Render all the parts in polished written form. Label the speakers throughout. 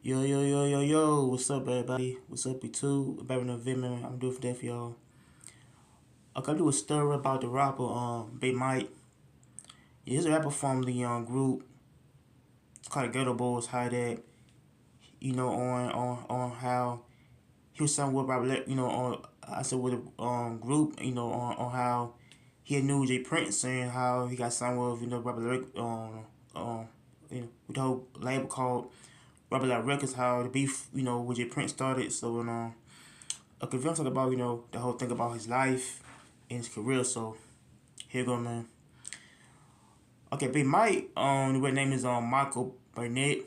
Speaker 1: Yo, yo, yo, yo, yo, what's up, everybody? What's up, you back in the video, man. I'm doing for that for y'all. I gotta do a story about the rapper, Big Mike. Yeah, he's a rapper from the group called the Geto Boys. How that, on how he was somewhat about, on I said with the group, on how he knew J Prince and how he got signed with, Robert with the whole label called Robert Like Records, how the beef, with J Prince started. So, okay, we're gonna talk about, the whole thing about his life and his career. So, here you go, man. Okay, Big Mike, the real name is Michael Burnett.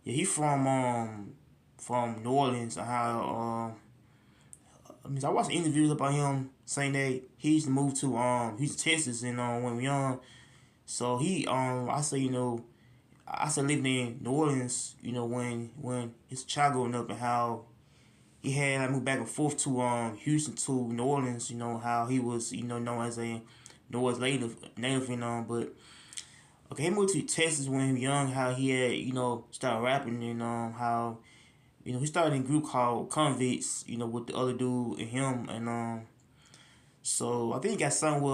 Speaker 1: Yeah, he from New Orleans. I watched interviews about him saying that he used to move to Houston, Texas, and when we young. So he I said living in New Orleans, when his child growing up and how he had like moved back and forth to Houston to New Orleans, how he was, known as a New Orleans native, but okay, he moved to Texas when he was young, how he had, started rapping and how, he started in a group called Convicts, with the other dude and him and so I think he got something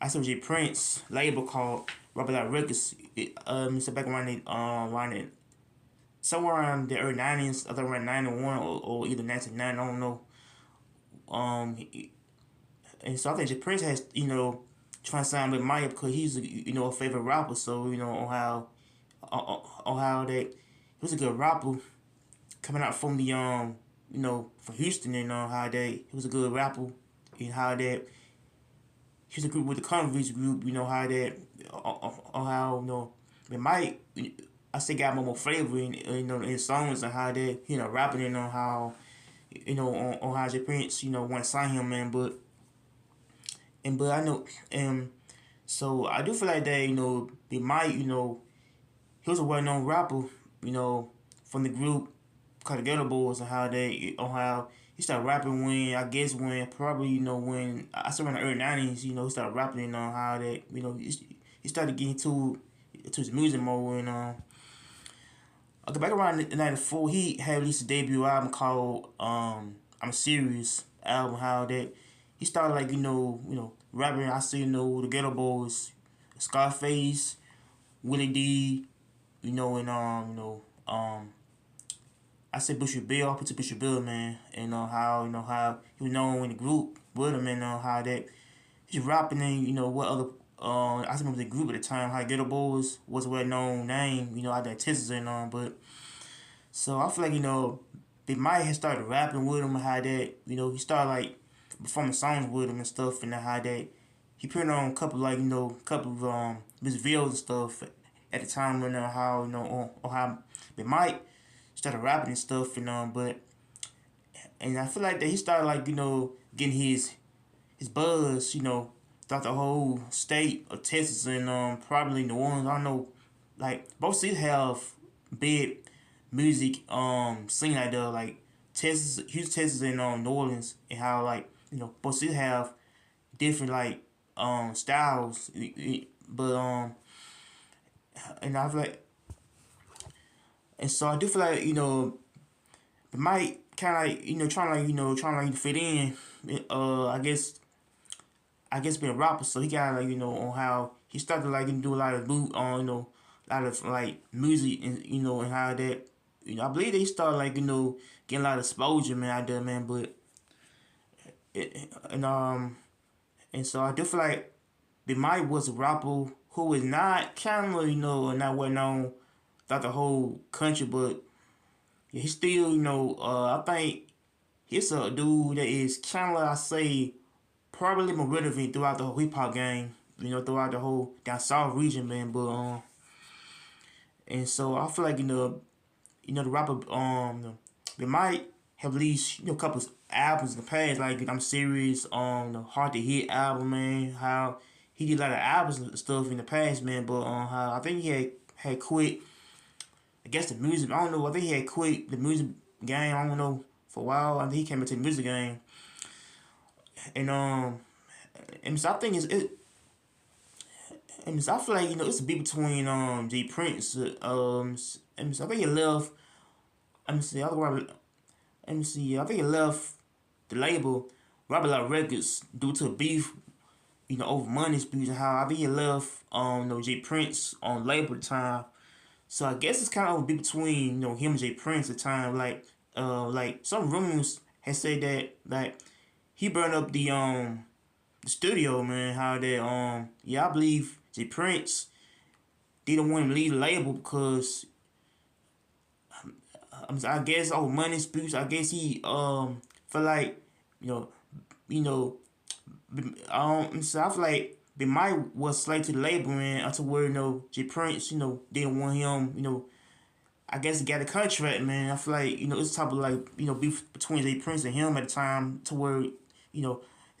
Speaker 1: I said J Prince label called Robert Like Records. It's back around it somewhere around the early 90s, I think around 91 or either 1990, I don't know. Um, and so I think J Prince has, trying to sign with Maya because he's, a favorite rapper. So, on how that he was a good rapper coming out from the, from Houston and how that he was a good rapper and how that he was a group with the Convicts group, how that, on how, it might, I say got more flavor in his songs and how that, rapping and on how, on how J Prince, want to sign him, man, but I know, so I do feel like that, they might, he was a well-known rapper, from the group called the Geto Boys and how they, on how he started rapping when, I guess when, probably, when, I started in the early 90s, he started rapping on how that, he started getting to his music more and, okay, back around '94, he had released a debut album called "I'm Serious" album. How that he started like rapping. I see the Ghetto Boys, Scarface, Willie D, and I said Bushy Bill. I put to Bushy Bill, man, and how he was known in the group with him and how that he's rapping and what other. I remember the group at the time, how Ghetto Boys was a well known name, out there in Texas and so I feel like they might have started rapping with him and how that he started like performing songs with him and stuff and how that he put on a couple like couple of music videos and stuff at the time when how on how they might started rapping and stuff and and I feel like that he started like getting his buzz throughout the whole state of Texas and probably New Orleans. I don't know, like both cities have big music scene out there, like Texas, Houston, Texas, and New Orleans, and how like both cities have different like styles, but and I feel like, and so I do feel like it might kind of like trying to like fit in. I guess being a rapper, so he got like on how he started like do a lot of a lot of like music and and how that I believe that he started like getting a lot of exposure, man, out there, man. But and and so I do feel like Big Mike was a rapper who was not kind of not well known throughout the whole country, but yeah, he still I think he's a dude that is kind of like I say probably more relevant throughout the whole hip hop game, throughout the whole down south region, man. But and so I feel like the rapper they might have released a couple of albums in the past, like I'm Serious, the Hard to Hit album, man. How he did a lot of albums and stuff in the past, man. But how I think he had quit. I guess the music. I don't know. I think he had quit the music game. I don't know for a while. I think he came into the music game, and so I think so I feel like it's a beef between J Prince. So I think he left. Let me see. Let me see. I think he left the label Robert Lot Records due to beef. Over money disputes and how I think he left J Prince on label at the time. So I guess it's kind of a beef between him and J Prince at the time. Like some rumors had said that like he burned up the studio, man. How that yeah, I believe J Prince didn't want him to leave the label because I guess money disputes. I guess he felt like you know you know so I feel like they might was slave to the label, man, until where J Prince didn't want him. I guess he got a contract, man. I feel like it's type of like beef between J Prince and him at the time to where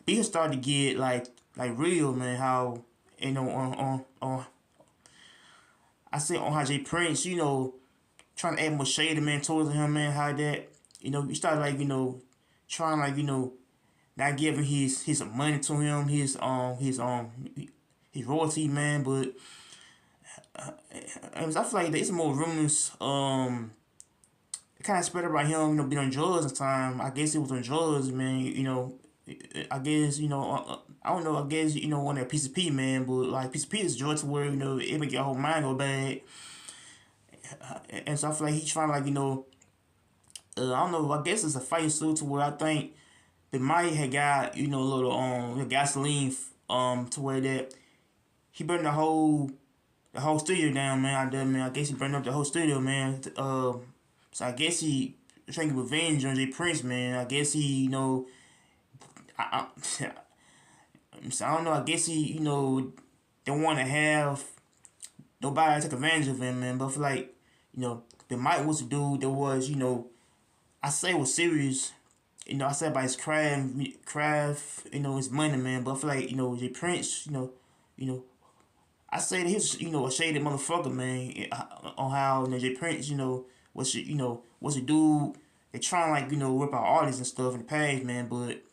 Speaker 1: beef started to get like real, man. How on I say on how J Prince trying to add more shade, man, towards him, man. How that you started like trying like not giving his money to him, his royalty, man. But I feel like there's more rumors. It kind of spread about him, being on drugs at the time. I guess he was on drugs, man. I guess I don't know. I guess one of piece of P, man. But like piece of P is drugs to where it make your whole mind go bad. And so I feel like he's trying to like I don't know. I guess it's a fight suit to where I think they might have got a little gasoline to where that he burned the whole studio down, man. I guess he burned up the whole studio, man. So I guess he trying to get revenge on J Prince, man. I guess he I, so I don't know. I guess he don't want to have nobody take advantage of him, man. But I feel like the Mike was a dude that was I say was serious. I said about his craft, his money, man. But I feel like, J Prince, I say that he's, a shaded motherfucker, man. On how J Prince, was a dude that trying like, rip out artists and stuff in the past, man. But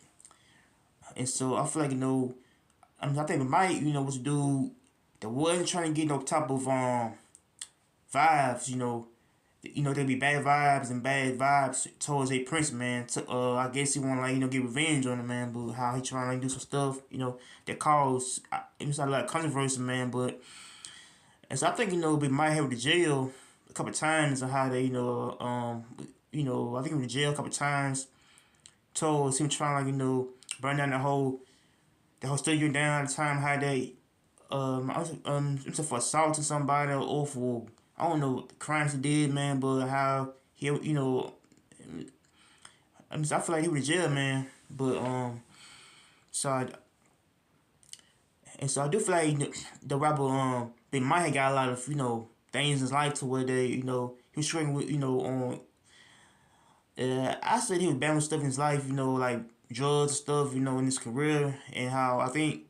Speaker 1: and so I feel like I think Mike, was a dude that wasn't trying to get no type of vibes, there'd be bad vibes and bad vibes towards a Prince, man. I guess he want to like get revenge on him, man. But how he trying to like do some stuff, that cause it's not like controversy, man. But and so I think they might have the jail a couple of times and how they I think he went to jail a couple of times. Towards him trying like burn down the whole studio down at the time how they for assault to somebody or for I don't know the crimes he did, man, but how he, I feel like he was in jail, man. But so I do feel like the rapper they might have got a lot of things in his life to where they he was struggling with I said he was battling stuff in his life, like drugs and stuff, in his career, and how I think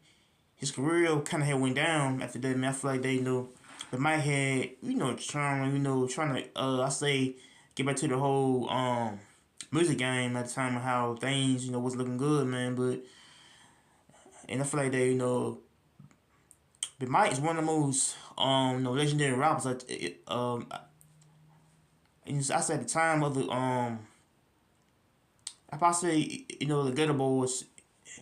Speaker 1: his career kind of had went down after that, man. I feel like they might have, trying to, I say, get back to the whole music game at the time of how things, was looking good, man. But, and I feel like but Mike is one of the most, legendary rappers. I said at the time of the, I probably say, the Geto Boys,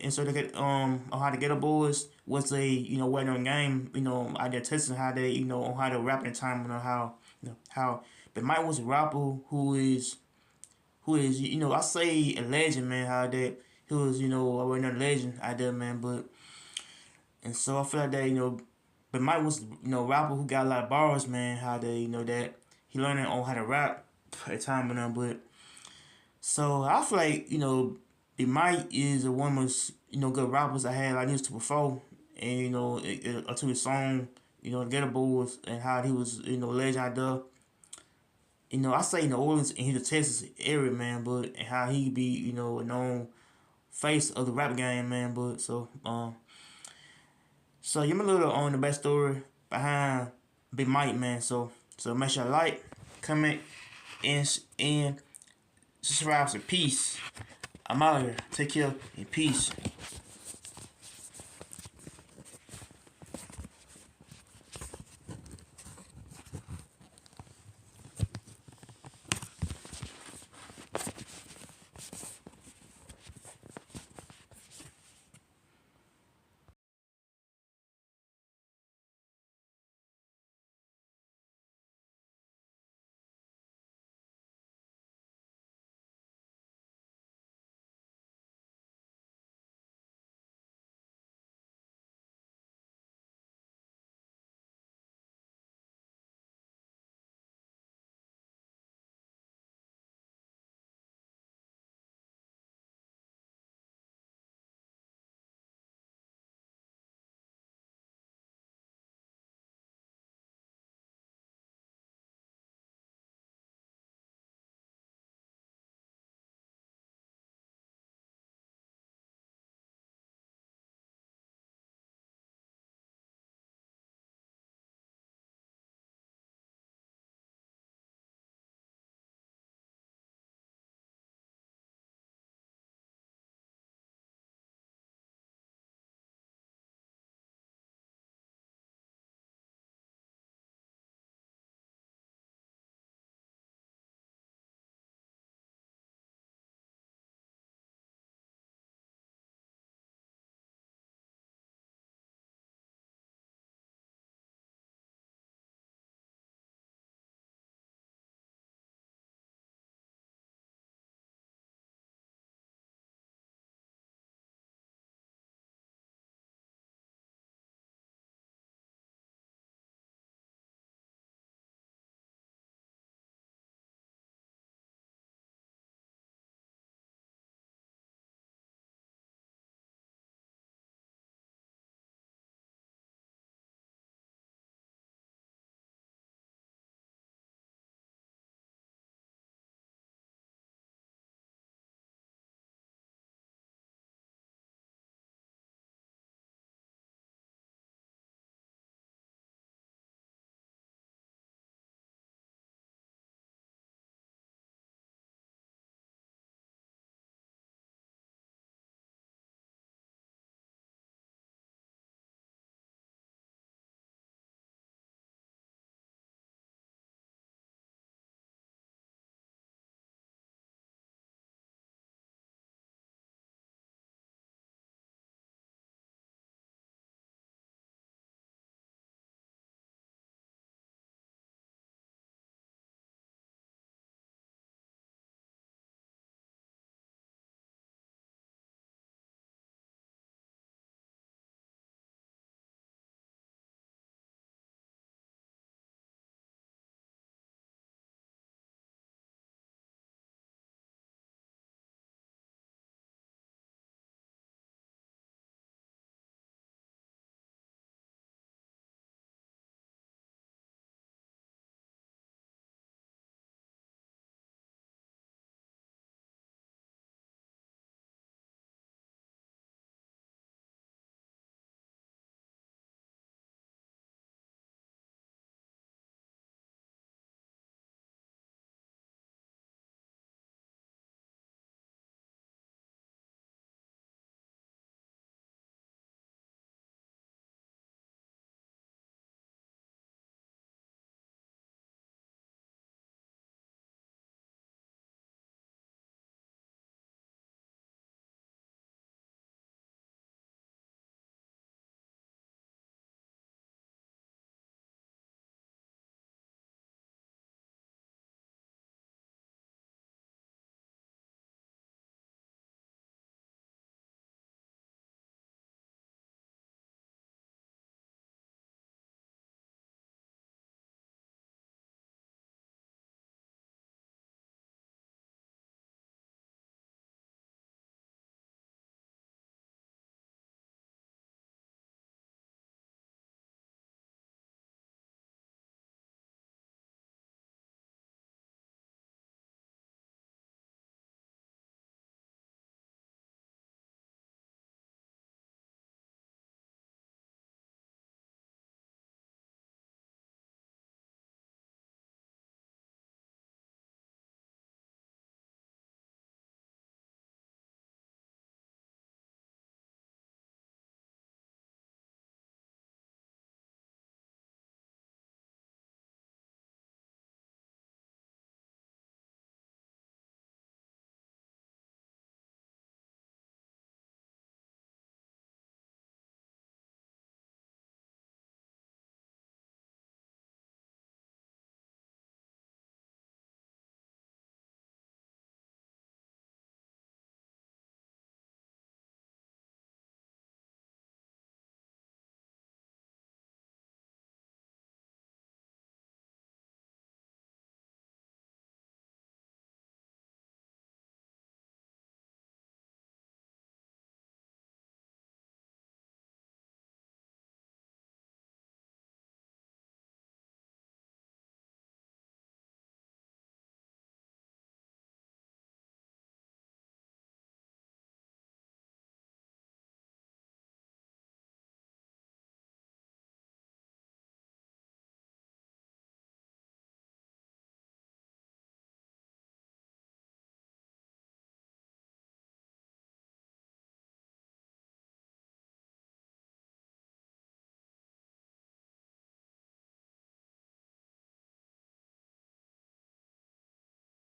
Speaker 1: and so they get how the Geto Boys was a well-known game out there testing how they on how they rap at the time how but Mike was a rapper who is I say a legend, man. How that he was a well-known legend out there, man. But and so I feel like that but Mike was a rapper who got a lot of bars, man. How they that he learned on how to rap at the time, but so I feel like Big Mike is one of the most good rappers I had like used to before, and to his song Geto Boys and how he was legend out there. I say New Orleans and he's a Texas area, man, but and how he be a known face of the rap game, man. But so give me a little on the backstory behind Big Mike, man. So make sure you like, comment, and subscribe. So peace. I'm out here. Take care and peace.